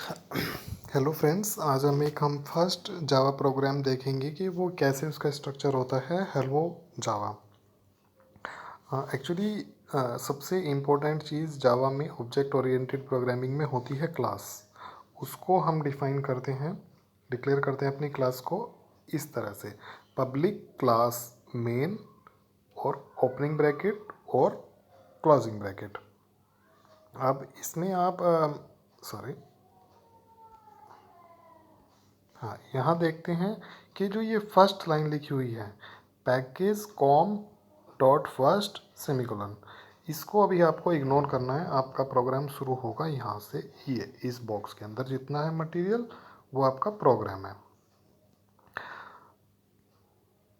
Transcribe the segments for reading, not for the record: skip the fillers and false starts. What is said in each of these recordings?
Hello friends, आज हम first Java program देखेंगे कि वो कैसे उसका स्ट्रक्चर होता है। हेलो जावा। एक्चुअली सबसे इम्पोर्टेंट चीज़ जावा में ऑब्जेक्ट ओरिएंटेड प्रोग्रामिंग में होती है क्लास। उसको हम डिफाइन करते हैं, डिक्लेयर करते हैं अपनी क्लास को इस तरह से: पब्लिक क्लास मेन और ओपनिंग ब्रैकेट और क्लोजिंग ब्रैकेट। अब इसमें आप सॉरी हाँ, यहाँ देखते हैं कि जो ये फर्स्ट लाइन लिखी हुई है, package com dot first semicolon, इसको अभी आपको इग्नोर करना है। आपका प्रोग्राम शुरू होगा यहाँ से, ये इस बॉक्स के अंदर जितना है मटेरियल वो आपका प्रोग्राम है।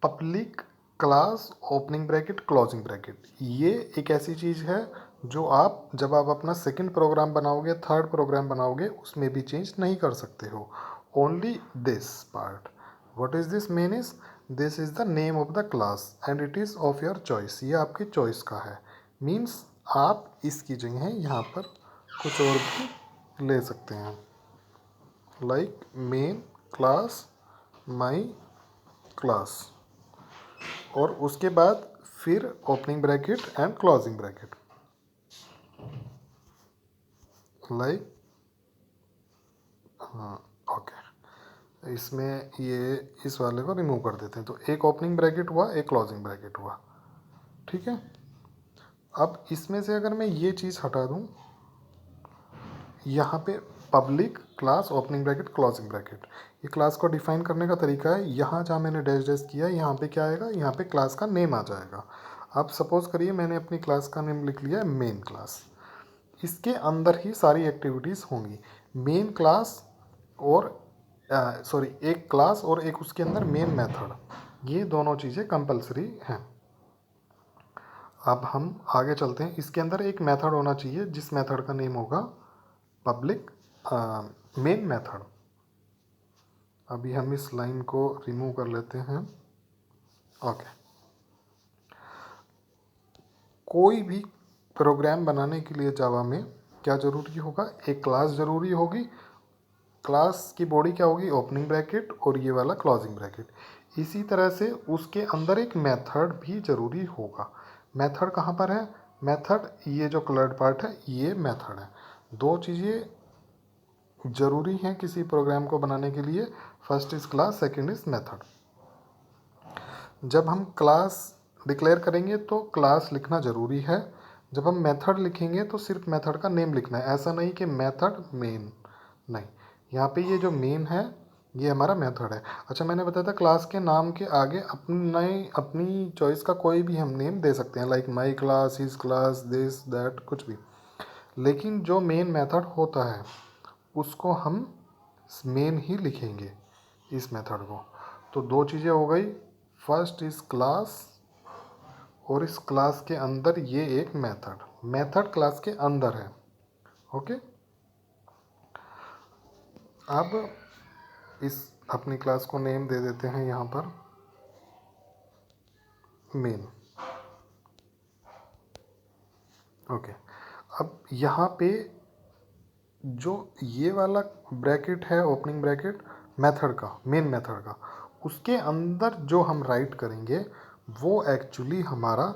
Public class opening bracket closing bracket, ये एक ऐसी चीज़ है जो आप जब आप अपना सेकंड प्रोग्राम बनाओगे, थर्ड प्रोग्राम बनाओगे, उसमें भी चेंज नहीं कर सकते हो। Only this part, what is this main is, this is the name of the class and it is of your choice. ये आपकी चॉइस का है, मीन्स आप इसकी जगह यहाँ पर कुछ और भी ले सकते हैं, like main class my class, और उसके बाद फिर opening bracket and closing bracket, like हाँ ओके। इसमें ये इस वाले को रिमूव कर देते हैं, तो एक ओपनिंग ब्रैकेट हुआ, एक क्लोजिंग ब्रैकेट हुआ। ठीक है। अब इसमें से अगर मैं ये चीज़ हटा दूँ, यहाँ पे public class opening bracket closing bracket, ये क्लास को डिफाइन करने का तरीका है। यहाँ जहाँ मैंने डैश डैश किया, यहाँ पे क्या आएगा, यहाँ पे क्लास का नेम आ जाएगा। अब सपोज करिए मैंने अपनी क्लास का नेम लिख लिया है मेन क्लास, इसके अंदर ही सारी एक्टिविटीज़ होंगी। मेन क्लास और सॉरी, एक क्लास और एक उसके अंदर मेन मेथड, ये दोनों चीज़ें कंपलसरी हैं। अब हम आगे चलते हैं। इसके अंदर एक मेथड होना चाहिए जिस मेथड का नेम होगा पब्लिक मेन मेथड। अभी हम इस लाइन को रिमूव कर लेते हैं। ओके। कोई भी प्रोग्राम बनाने के लिए जावा में क्या ज़रूरी होगा, एक क्लास ज़रूरी होगी। क्लास की बॉडी क्या होगी, ओपनिंग ब्रैकेट और ये वाला क्लोजिंग ब्रैकेट। इसी तरह से उसके अंदर एक मेथड भी ज़रूरी होगा। मेथड कहाँ पर है, मेथड ये जो कलर्ड पार्ट है ये मेथड है। दो चीज़ें ज़रूरी हैं किसी प्रोग्राम को बनाने के लिए, first is class, second is method. जब हम क्लास डिक्लेयर करेंगे तो क्लास लिखना ज़रूरी है। जब हम मेथड लिखेंगे तो सिर्फ मेथड का नेम लिखना है, ऐसा नहीं कि मेथड मेन, नहीं। यहाँ पे ये जो मेन है ये हमारा मेथड है। अच्छा, मैंने बताया था क्लास के नाम के आगे अपनी चॉइस का कोई भी हम नेम दे सकते हैं, like my class, his class, this that, कुछ भी। लेकिन जो मेन मेथड होता है उसको हम मेन ही लिखेंगे, इस मेथड को। तो दो चीज़ें हो गई, फर्स्ट इज क्लास और इस क्लास के अंदर ये एक मेथड, मेथड क्लास के अंदर है। ओके। अब इस अपनी क्लास को नेम दे देते हैं यहाँ पर मेन। ओके। अब यहाँ पे जो ये वाला ब्रैकेट है, ओपनिंग ब्रैकेट मेथड का, मेन मेथड का, उसके अंदर जो हम राइट करेंगे वो एक्चुअली हमारा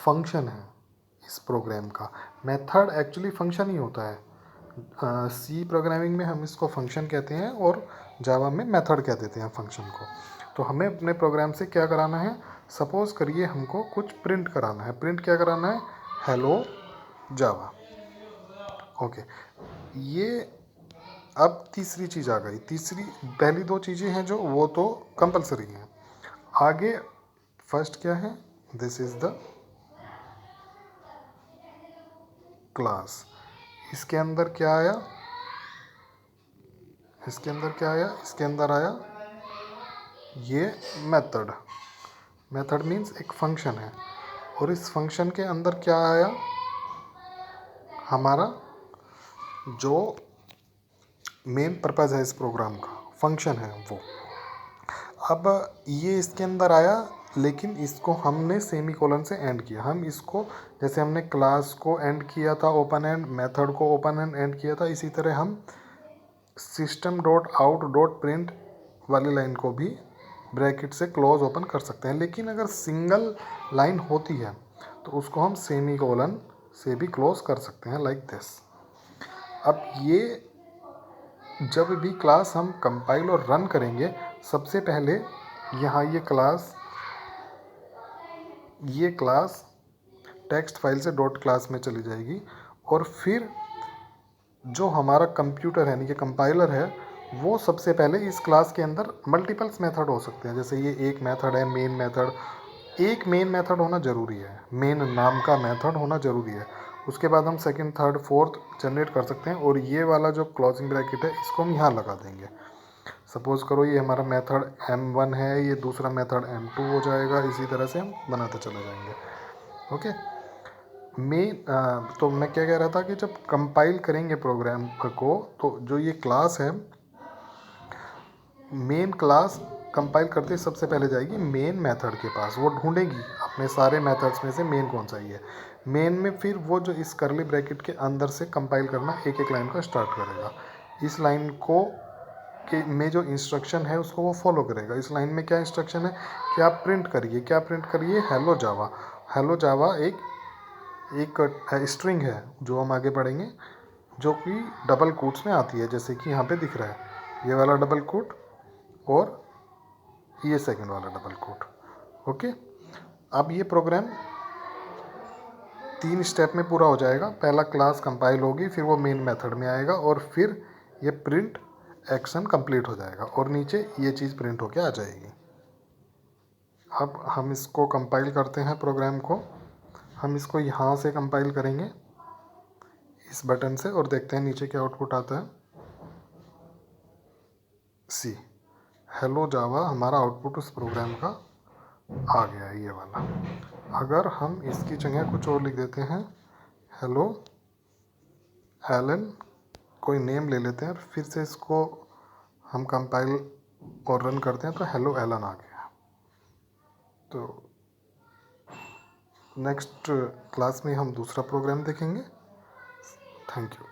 फंक्शन है इस प्रोग्राम का। मेथड एक्चुअली फंक्शन ही होता है। सी प्रोग्रामिंग में हम इसको फंक्शन कहते हैं और जावा में मेथड कह देते हैं फंक्शन को। तो हमें अपने प्रोग्राम से क्या कराना है, सपोज़ करिए हमको कुछ प्रिंट कराना है। प्रिंट क्या कराना है, हेलो जावा। ओके। ये अब तीसरी चीज़ आ गई। तीसरी, पहली दो चीज़ें हैं जो वो तो कंपलसरी हैं। आगे फर्स्ट क्या है, दिस इज़ द क्लास। इसके अंदर क्या आया, इसके अंदर क्या आया, इसके अंदर आया ये मेथड। मेथड मीन्स एक फंक्शन है, और इस फंक्शन के अंदर क्या आया, हमारा जो मेन पर्पज़ है इस प्रोग्राम का, फंक्शन है वो। अब ये इसके अंदर आया, लेकिन इसको हमने सेमी कोलन से एंड किया। हम इसको, जैसे हमने क्लास को एंड किया था ओपन एंड, मेथड को ओपन एंड एंड किया था, इसी तरह हम system dot out dot print वाली लाइन को भी ब्रैकेट से क्लोज ओपन कर सकते हैं, लेकिन अगर सिंगल लाइन होती है तो उसको हम सेमी कोलन से भी क्लोज कर सकते हैं, लाइक दिस। अब ये जब भी क्लास हम कंपाइल और रन करेंगे, सबसे पहले यहाँ ये क्लास टेक्स्ट फाइल से डॉट क्लास में चली जाएगी, और फिर जो हमारा कंप्यूटर है यानी कि कंपाइलर है, वो सबसे पहले इस क्लास के अंदर मल्टीपल्स मेथड हो सकते हैं। जैसे ये एक मेथड है मेन मेथड, एक मेन मेथड होना ज़रूरी है, मेन नाम का मेथड होना ज़रूरी है। उसके बाद हम सेकंड थर्ड फोर्थ जनरेट कर सकते हैं, और ये वाला जो क्लोजिंग ब्रैकेट है इसको हम यहाँ लगा देंगे। सपोज़ करो ये हमारा मेथड M1 है, ये दूसरा मेथड M2 हो जाएगा, इसी तरह से हम बनाते चले जाएंगे। ओके, तो मैं क्या कह रहा था कि जब कंपाइल करेंगे प्रोग्राम को, तो जो ये क्लास है, मेन क्लास कंपाइल करते सबसे पहले जाएगी मेन मेथड के पास। वो ढूंढेगी अपने सारे मेथड्स में से मेन कौन सा ही है। मेन में फिर वो जो इस करली ब्रैकेट के अंदर से कंपाइल करना एक एक लाइन को स्टार्ट करेगा। इस लाइन को के में जो इंस्ट्रक्शन है उसको वो फॉलो करेगा। इस लाइन में क्या इंस्ट्रक्शन है कि आप प्रिंट करिए, क्या प्रिंट करिए, हेलो जावा। हेलो जावा एक स्ट्रिंग है जो हम आगे पढ़ेंगे, जो कि डबल कोट्स में आती है, जैसे कि यहाँ पे दिख रहा है ये वाला डबल कोट और ये सेकंड वाला डबल कोट। ओके, अब ये प्रोग्राम 3 स्टेप में पूरा हो जाएगा। पहला क्लास कंपाइल होगी, फिर वो मेन मेथड में आएगा, और फिर ये प्रिंट एक्शन कंप्लीट हो जाएगा, और नीचे ये चीज़ प्रिंट होके आ जाएगी। अब हम इसको कंपाइल करते हैं प्रोग्राम को। हम इसको यहाँ से कंपाइल करेंगे इस बटन से, और देखते हैं नीचे क्या आउटपुट आता है। सी हेलो जावा हमारा आउटपुट उस प्रोग्राम का आ गया है, ये वाला। अगर हम इसकी जगह कुछ और लिख देते हैं, हेलो एलन, कोई नेम ले लेते हैं, फिर से इसको हम कंपाइल और रन करते हैं, तो हेलो एलन आ गया। तो नेक्स्ट क्लास में हम दूसरा प्रोग्राम देखेंगे। Thank you.